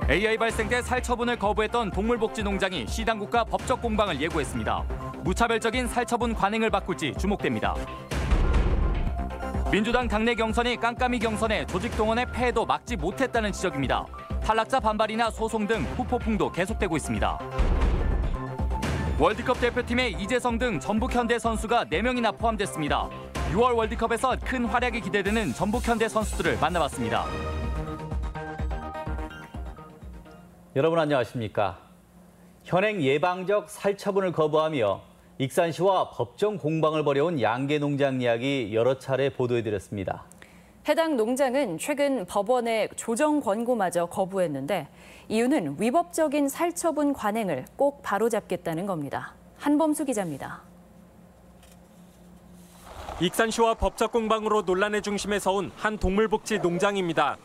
AI 발생 때 살처분을 거부했던 동물복지농장이 시당국과 법적 공방을 예고했습니다. 무차별적인 살처분 관행을 바꿀지 주목됩니다. 민주당 당내 경선이 깜깜이 경선에 조직 동원의 폐해도 막지 못했다는 지적입니다. 탈락자 반발이나 소송 등 후폭풍도 계속되고 있습니다. 월드컵 대표팀에 이재성 등 전북 현대 선수가 4명이나 포함됐습니다. 6월 월드컵에서 큰 활약이 기대되는 전북 현대 선수들을 만나봤습니다. 여러분 안녕하십니까? 현행 예방적 살처분을 거부하며 익산시와 법정 공방을 벌여온 양계농장 이야기 여러 차례 보도해드렸습니다. 해당 농장은 최근 법원의 조정 권고마저 거부했는데 이유는 위법적인 살처분 관행을 꼭 바로잡겠다는 겁니다. 한범수 기자입니다. 익산시와 법적 공방으로 논란의 중심에 서온 한 동물복지 농장입니다.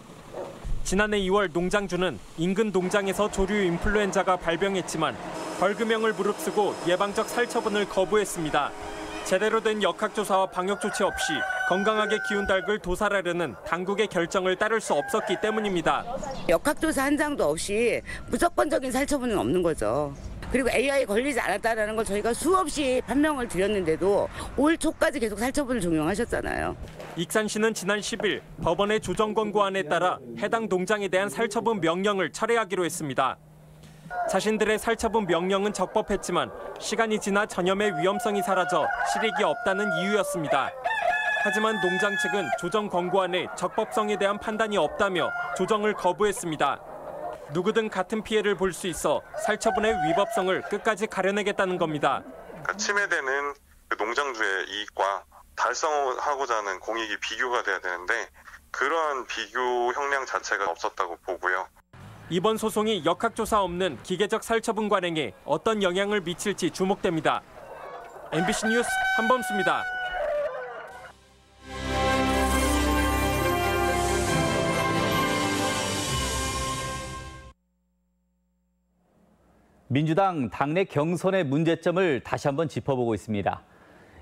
지난해 2월 농장주는 인근 농장에서 조류 인플루엔자가 발병했지만 벌금형을 무릅쓰고 예방적 살처분을 거부했습니다. 제대로 된 역학조사와 방역조치 없이 건강하게 기운 닭을 도살하려는 당국의 결정을 따를 수 없었기 때문입니다. 역학조사 한 장도 없이 무조건적인 살처분은 없는 거죠. 그리고 AI에 걸리지 않았다는 걸 저희가 수없이 판명을 드렸는데도 올 초까지 계속 살처분을 종용하셨잖아요. 익산시는 지난 10일 법원의 조정 권고안에 따라 해당 농장에 대한 살처분 명령을 철회하기로 했습니다. 자신들의 살처분 명령은 적법했지만 시간이 지나 전염의 위험성이 사라져 실익이 없다는 이유였습니다. 하지만 농장 측은 조정 권고안에 적법성에 대한 판단이 없다며 조정을 거부했습니다. 누구든 같은 피해를 볼 수 있어 살처분의 위법성을 끝까지 가려내겠다는 겁니다. 침해되는 농장주의 이익과 달성하고자 하는 공익이 비교가 돼야 되는데 그러한 비교 형량 자체가 없었다고 보고요. 이번 소송이 역학조사 없는 기계적 살처분 관행에 어떤 영향을 미칠지 주목됩니다. MBC 뉴스 한범수입니다. 민주당 당내 경선의 문제점을 다시 한번 짚어보고 있습니다.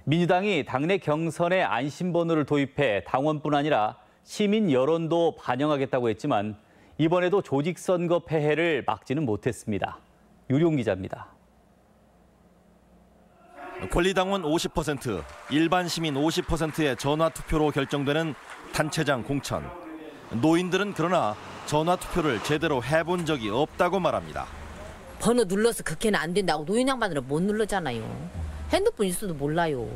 민주당이 당내 경선에 안심번호를 도입해 당원뿐 아니라 시민 여론도 반영하겠다고 했지만 이번에도 조직선거 폐해를 막지는 못했습니다. 유룡 기자입니다. 권리당원 50%, 일반 시민 50%의 전화투표로 결정되는 단체장 공천. 노인들은 그러나 전화투표를 제대로 해본 적이 없다고 말합니다. 번호 눌러서 그렇게는 안 된다고 노인 양반들은 못 누르잖아요. 핸드폰 있어도 몰라요.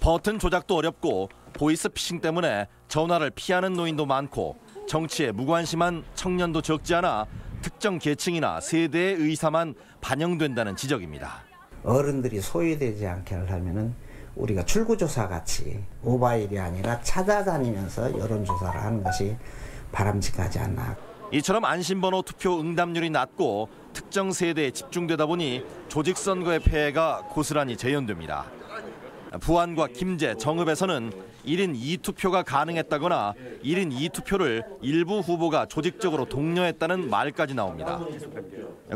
버튼 조작도 어렵고 보이스피싱 때문에 전화를 피하는 노인도 많고 정치에 무관심한 청년도 적지 않아 특정 계층이나 세대의 의사만 반영된다는 지적입니다. 어른들이 소외되지 않게 하려면 우리가 출구조사 같이 모바일이 아니라 찾아다니면서 여론조사를 하는 것이 바람직하지 않나. 이처럼 안심번호 투표 응답률이 낮고 특정 세대에 집중되다 보니 조직선거의 폐해가 고스란히 재현됩니다. 부안과 김제, 정읍에서는 1인 2투표가 가능했다거나 1인 2투표를 일부 후보가 조직적으로 독려했다는 말까지 나옵니다.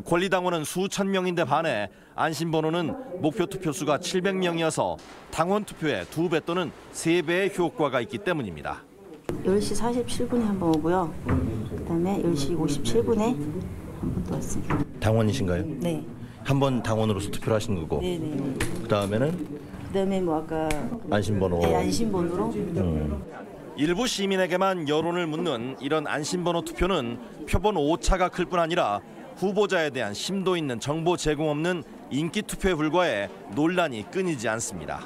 권리당원은 수천 명인데 반해 안심번호는 목표 투표수가 700명이어서 당원 투표의 2배 또는 3배의 효과가 있기 때문입니다. 10시 47분에 한 번 오고요. 그다음에 10시 57분에 한 번 또 왔습니다. 당원이신가요? 네. 한 번 당원으로서 투표를 하신 거고. 네네. 그다음에 뭐 아까 안심번호. 네, 안심번호로. 일부 시민에게만 여론을 묻는 이런 안심번호 투표는 표본 오차가 클 뿐 아니라 후보자에 대한 심도 있는 정보 제공 없는 인기 투표에 불과해 논란이 끊이지 않습니다.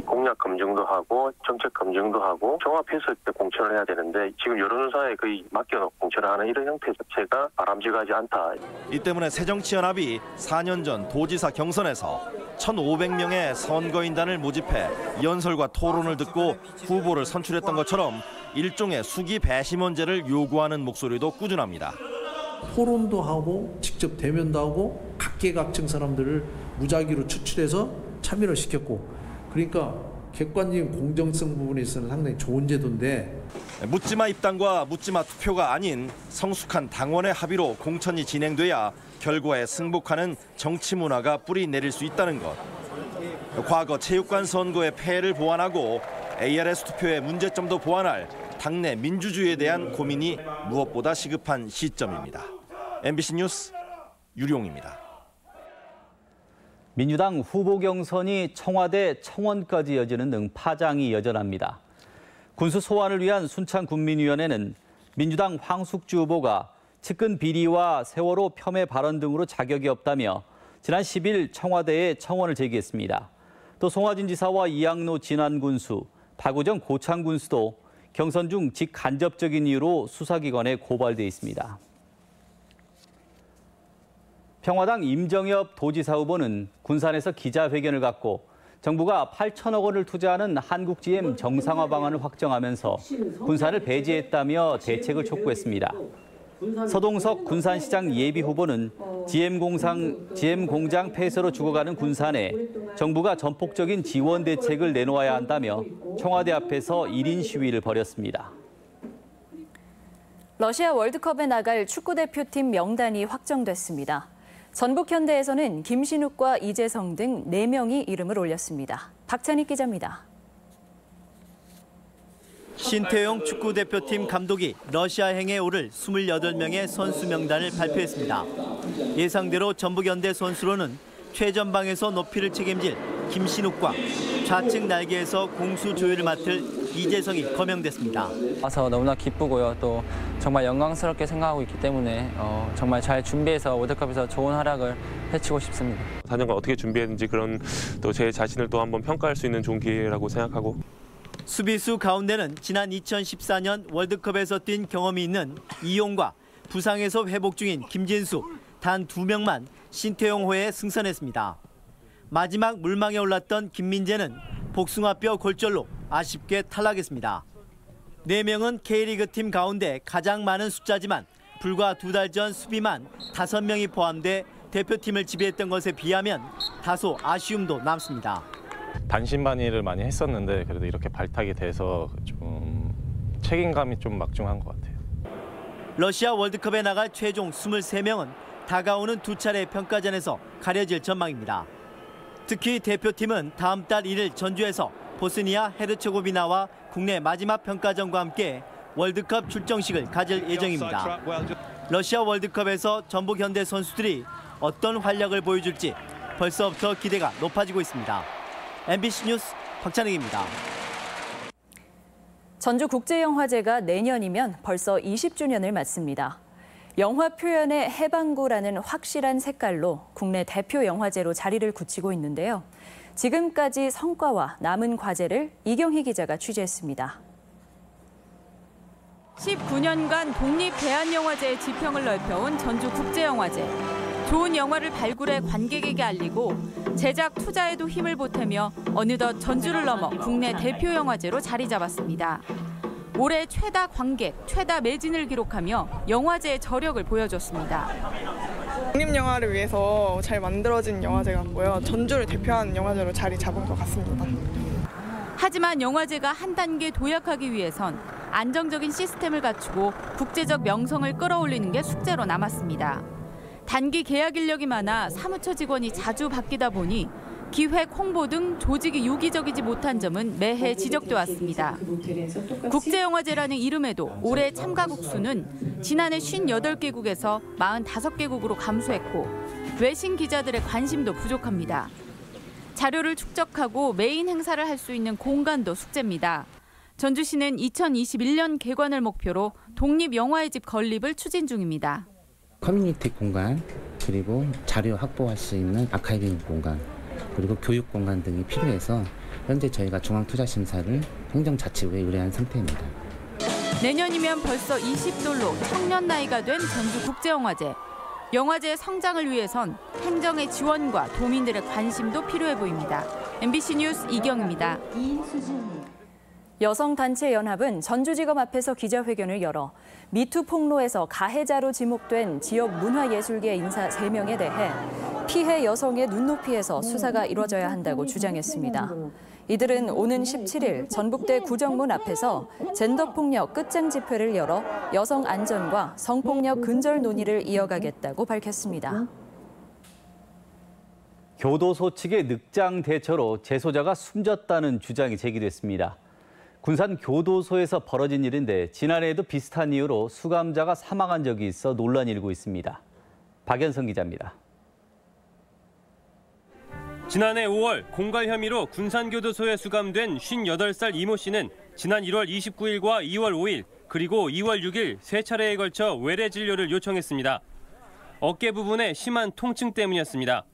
공약 검증도 하고 정책 검증도 하고 종합해서 공천을 해야 되는데 지금 여론조사에 거의 맡겨놓고 공천을 하는 이런 형태 자체가 바람직하지 않다. 이 때문에 새정치연합이 4년 전 도지사 경선에서 1,500명의 선거인단을 모집해 연설과 토론을 듣고 후보를 선출했던 것처럼 일종의 수기 배심원제를 요구하는 목소리도 꾸준합니다. 토론도 하고 직접 대면도 하고 각계각층 사람들을 무작위로 추출해서 참여를 시켰고 그러니까 객관적인 공정성 부분에 있어서는 상당히 좋은 제도인데 묻지마 입당과 묻지마 투표가 아닌 성숙한 당원의 합의로 공천이 진행돼야 결과에 승복하는 정치 문화가 뿌리 내릴 수 있다는 것. 과거 체육관 선거의 폐해를 보완하고 ARS 투표의 문제점도 보완할 당내 민주주의에 대한 고민이 무엇보다 시급한 시점입니다. MBC 뉴스 유룡입니다. 민주당 후보 경선이 청와대 청원까지 이어지는 등 파장이 여전합니다. 군수 소환을 위한 순창군민위원회는 민주당 황숙주 후보가 측근 비리와 세월호 폄훼 발언 등으로 자격이 없다며 지난 10일 청와대에 청원을 제기했습니다. 또 송하진 지사와 이양로 진안군수, 박우정 고창군수도 경선 중 직간접적인 이유로 수사기관에 고발돼 있습니다. 평화당 임정엽 도지사 후보는 군산에서 기자회견을 갖고 정부가 8천억 원을 투자하는 한국GM 정상화 방안을 확정하면서 군산을 배제했다며 대책을 촉구했습니다. 서동석 군산시장 예비 후보는 GM 공장 폐쇄로 죽어가는 군산에 정부가 전폭적인 지원 대책을 내놓아야 한다며 청와대 앞에서 1인 시위를 벌였습니다. 러시아 월드컵에 나갈 축구대표팀 명단이 확정됐습니다. 전북현대에서는 김신욱과 이재성 등 4명이 이름을 올렸습니다. 박찬익 기자입니다. 신태용 축구대표팀 감독이 러시아행에 오를 28명의 선수 명단을 발표했습니다. 예상대로 전북현대 선수로는 최전방에서 높이를 책임질 김신욱과 좌측 날개에서 공수 조율을 맡을 이재성이 거명됐습니다. 와서 너무나 기쁘고요. 또 정말 영광스럽게 생각하고 있기 때문에 정말 잘 준비해서 월드컵에서 좋은 활약을 펼치고 싶습니다. 4년간 어떻게 준비했는지 그런 또 제 자신을 또 한번 평가할 수 있는 좋은 기회라고 생각하고. 수비수 가운데는 지난 2014년 월드컵에서 뛴 경험이 있는 이용과 부상에서 회복 중인 김진수 단 2명만 신태용호에 승선했습니다. 마지막 물망에 올랐던 김민재는 복숭아뼈 골절로 아쉽게 탈락했습니다. 4명은 K리그 팀 가운데 가장 많은 숫자지만 불과 2달 전 수비만 5명이 포함돼 대표팀을 지배했던 것에 비하면 다소 아쉬움도 남습니다. 반신반의를 많이 했었는데 그래도 이렇게 발탁이 돼서 좀 책임감이 좀 막중한 것 같아요. 러시아 월드컵에 나갈 최종 23명은 다가오는 2차례 평가전에서 가려질 전망입니다. 특히 대표팀은 다음 달 1일 전주에서 보스니아 헤르체고비나와 국내 마지막 평가전과 함께 월드컵 출정식을 가질 예정입니다. 러시아 월드컵에서 전북현대 선수들이 어떤 활약을 보여줄지 벌써부터 기대가 높아지고 있습니다. MBC 뉴스 박찬익입니다. 전주국제영화제가 내년이면 벌써 20주년을 맞습니다. 영화 표현의 해방구라는 확실한 색깔로 국내 대표 영화제로 자리를 굳히고 있는데요. 지금까지 성과와 남은 과제를 이경희 기자가 취재했습니다. 19년간 독립대한영화제의 지평을 넓혀온 전주국제영화제. 좋은 영화를 발굴해 관객에게 알리고 제작 투자에도 힘을 보태며 어느덧 전주를 넘어 국내 대표 영화제로 자리 잡았습니다. 올해 최다 관객, 최다 매진을 기록하며 영화제의 저력을 보여줬습니다. 독립영화를 위해서 잘 만들어진 영화제 같고요. 전주를 대표하는 영화제로 자리 잡은 것 같습니다. 하지만 영화제가 한 단계 도약하기 위해선 안정적인 시스템을 갖추고 국제적 명성을 끌어올리는 게 숙제로 남았습니다. 단기 계약 인력이 많아 사무처 직원이 자주 바뀌다 보니 기획, 홍보 등 조직이 유기적이지 못한 점은 매해 지적돼 왔습니다. 국제영화제라는 이름에도 올해 참가국 수는 지난해 58개국에서 45개국으로 감소했고 외신 기자들의 관심도 부족합니다. 자료를 축적하고 메인 행사를 할 수 있는 공간도 숙제입니다. 전주시는 2021년 개관을 목표로 독립영화의 집 건립을 추진 중입니다. 커뮤니티 공간, 그리고 자료 확보할 수 있는 아카이빙 공간, 그리고 교육 공간 등이 필요해서 현재 저희가 중앙투자심사를 행정자치부에 의뢰한 상태입니다. 내년이면 벌써 20돌로 청년 나이가 된 전주국제영화제. 영화제의 성장을 위해선 행정의 지원과 도민들의 관심도 필요해 보입니다. MBC 뉴스 이경입니다. 여성단체연합은 전주지검 앞에서 기자회견을 열어 미투 폭로에서 가해자로 지목된 지역 문화예술계 인사 3명에 대해 피해 여성의 눈높이에서 수사가 이뤄져야 한다고 주장했습니다. 이들은 오는 17일 전북대 구정문 앞에서 젠더폭력 끝장 집회를 열어 여성 안전과 성폭력 근절 논의를 이어가겠다고 밝혔습니다. 교도소 측의 늑장 대처로 재소자가 숨졌다는 주장이 제기됐습니다. 군산 교도소에서 벌어진 일인데 지난해에도 비슷한 이유로 수감자가 사망한 적이 있어 논란이 일고 있습니다. 박연성 기자입니다. 지난해 5월 공갈 혐의로 군산교도소에 수감된 58살 이모 씨는 지난 1월 29일과 2월 5일 그리고 2월 6일 세 차례에 걸쳐 외래 진료를 요청했습니다. 어깨 부분에 심한 통증 때문이었습니다.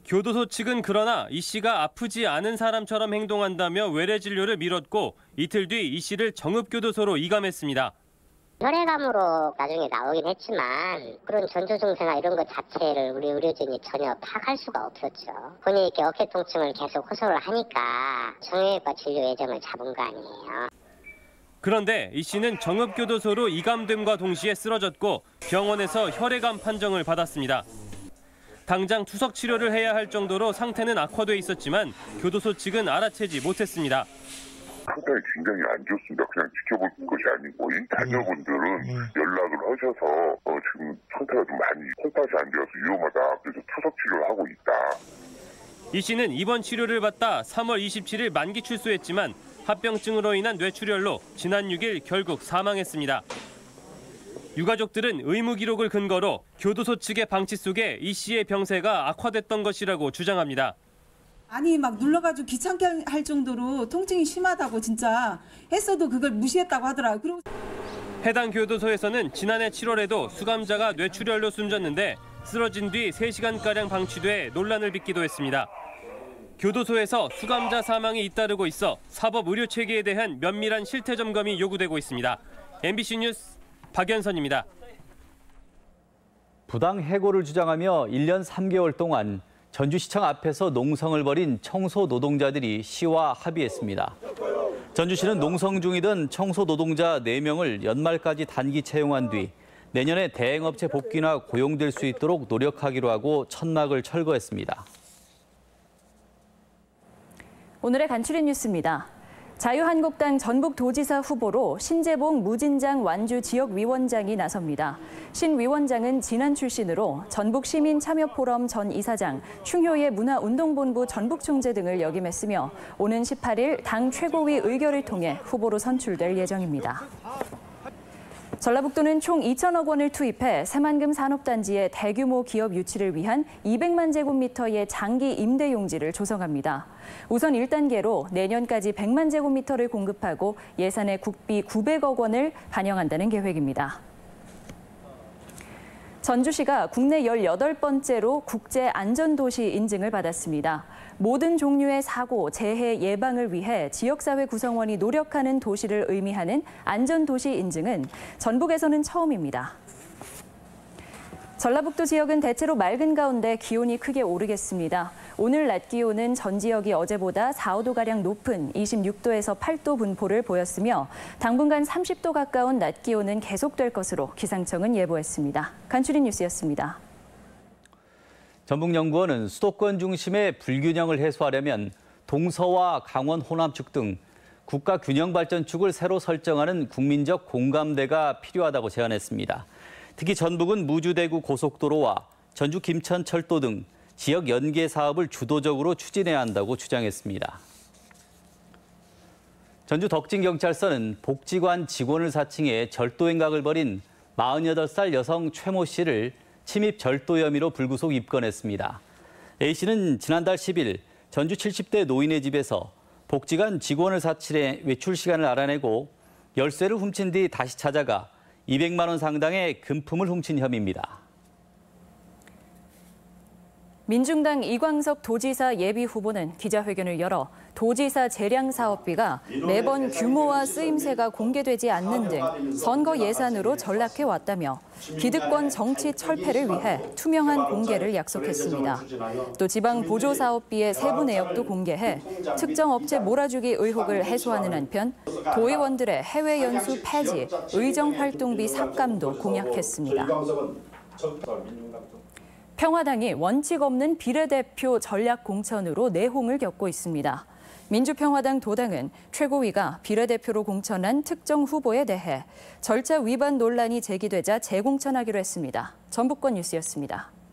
교도소 측은 그러나 이 씨가 아프지 않은 사람처럼 행동한다며 외래 진료를 미뤘고 이틀 뒤 이 씨를 정읍교도소로 이감했습니다. 혈액암으로 나중에 나오긴 했지만 그런 전조 증세나 이런 것 자체를 우리 의료진이 전혀 파악할 수가 없었죠. 본인이 이렇게 어깨 통증을 계속 호소를 하니까 정형외과 진료 예정을 잡은 거 아니에요. 그런데 이 씨는 정읍교도소로 이감됨과 동시에 쓰러졌고 병원에서 혈액암 판정을 받았습니다. 당장 투석 치료를 해야 할 정도로 상태는 악화돼 있었지만 교도소 측은 알아채지 못했습니다. 상태가 굉장히 안 좋습니다. 그냥 지켜볼 것이 아니고 이 자녀분들은 연락을 하셔서 지금 상태가 좀 많이 콩팥이 안 되어서 위험하다. 그래서 투석 치료를 하고 있다. 이 씨는 입원 치료를 받다 3월 27일 만기 출소했지만 합병증으로 인한 뇌출혈로 지난 6일 결국 사망했습니다. 유가족들은 의무 기록을 근거로 교도소 측의 방치 속에 이 씨의 병세가 악화됐던 것이라고 주장합니다. 아니 막 눌러가지고 귀찮게 할 정도로 통증이 심하다고 진짜 했어도 그걸 무시했다고 하더라고요. 그리고 해당 교도소에서는 지난해 7월에도 수감자가 뇌출혈로 숨졌는데 쓰러진 뒤 3시간가량 방치돼 논란을 빚기도 했습니다. 교도소에서 수감자 사망이 잇따르고 있어 사법 의료 체계에 대한 면밀한 실태 점검이 요구되고 있습니다. MBC 뉴스 박연선입니다. 부당 해고를 주장하며 1년 3개월 동안 전주시청 앞에서 농성을 벌인 청소 노동자들이 시와 합의했습니다. 전주시는 농성 중이던 청소 노동자 4명을 연말까지 단기 채용한 뒤 내년에 대행업체 복귀나 고용될 수 있도록 노력하기로 하고 천막을 철거했습니다. 오늘의 간추린 뉴스입니다. 자유한국당 전북도지사 후보로 신재봉 무진장 완주 지역위원장이 나섭니다. 신 위원장은 진안 출신으로 전북시민참여포럼 전 이사장, 충효의 문화운동본부 전북총재 등을 역임했으며 오는 18일 당 최고위 의결을 통해 후보로 선출될 예정입니다. 전라북도는 총 2천억 원을 투입해 새만금 산업단지의 대규모 기업 유치를 위한 200만 제곱미터의 장기 임대 용지를 조성합니다. 우선 1단계로 내년까지 100만 제곱미터를 공급하고 예산에 국비 900억 원을 반영한다는 계획입니다. 전주시가 국내 18번째로 국제안전도시 인증을 받았습니다. 모든 종류의 사고, 재해 예방을 위해 지역사회 구성원이 노력하는 도시를 의미하는 안전도시 인증은 전북에서는 처음입니다. 전라북도 지역은 대체로 맑은 가운데 기온이 크게 오르겠습니다. 오늘 낮 기온은 전 지역이 어제보다 4, 5도가량 높은 26도에서 8도 분포를 보였으며 당분간 30도 가까운 낮 기온은 계속될 것으로 기상청은 예보했습니다. 간추린 뉴스였습니다. 전북연구원은 수도권 중심의 불균형을 해소하려면 동서와 강원 호남축 등 국가 균형 발전축을 새로 설정하는 국민적 공감대가 필요하다고 제안했습니다. 특히 전북은 무주대구 고속도로와 전주 김천철도 등 지역 연계 사업을 주도적으로 추진해야 한다고 주장했습니다. 전주 덕진경찰서는 복지관 직원을 사칭해 절도 행각을 벌인 48살 여성 최모 씨를 침입 절도 혐의로 불구속 입건했습니다. A씨는 지난달 10일 전주 70대 노인의 집에서 복지관 직원을 사칭해 외출 시간을 알아내고 열쇠를 훔친 뒤 다시 찾아가 200만 원 상당의 금품을 훔친 혐의입니다. 민중당 이광석 도지사 예비 후보는 기자회견을 열어 도지사 재량 사업비가 매번 규모와 쓰임새가 공개되지 않는 등 선거 예산으로 전락해 왔다며 기득권 정치 철폐를 위해 투명한 공개를 약속했습니다. 또 지방 보조 사업비의 세부 내역도 공개해 특정 업체 몰아주기 의혹을 해소하는 한편 도의원들의 해외 연수 폐지, 의정 활동비 삭감도 공약했습니다. 평화당이 원칙 없는 비례대표 전략 공천으로 내홍을 겪고 있습니다. 민주평화당 도당은 최고위가 비례대표로 공천한 특정 후보에 대해 절차 위반 논란이 제기되자 재공천하기로 했습니다. 전북권 뉴스였습니다.